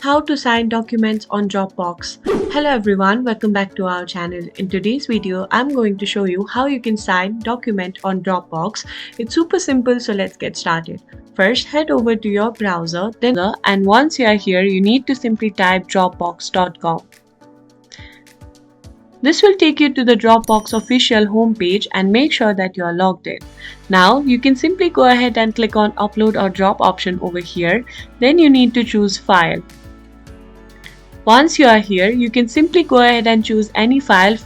How to sign documents on Dropbox. Hello everyone, welcome back to our channel. In today's video, I'm going to show you how you can sign document on Dropbox. It's super simple, so let's get started. First, head over to your browser, and once you are here, you need to simply type dropbox.com. This will take you to the Dropbox official homepage and make sure that you are logged in. Now you can simply go ahead and click on upload or drop option over here. Then you need to choose file. Once you are here, you can simply go ahead and choose any file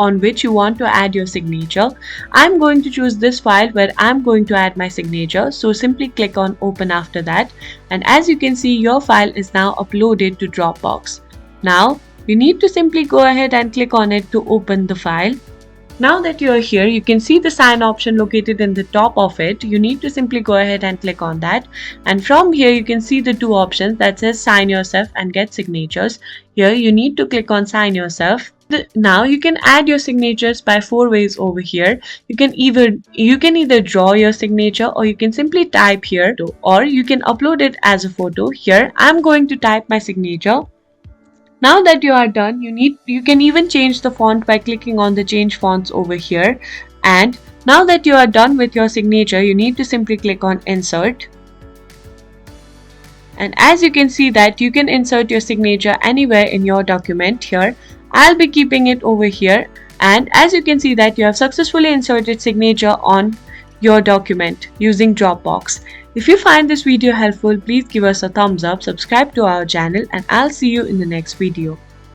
on which you want to add your signature. I'm going to choose this file where I'm going to add my signature. So simply click on open after that. And as you can see, your file is now uploaded to Dropbox. Now you need to simply go ahead and click on it to open the file. Now that you are here, you can see the sign option located in the top of it. You need to simply go ahead and click on that. And from here, you can see the two options that says sign yourself and get signatures. Here, you need to click on sign yourself. Now you can add your signatures by 4 ways over here. You can either draw your signature, or you can simply type here, or you can upload it as a photo. Here, I'm going to type my signature. Now that you are done, you can even change the font by clicking on the change fonts over here. And now that you are done with your signature, you need to simply click on insert. And as you can see that you can insert your signature anywhere in your document here. I'll be keeping it over here. And as you can see that you have successfully inserted signature on your document using Dropbox. If you find this video helpful, please give us a thumbs up, subscribe to our channel, and I'll see you in the next video.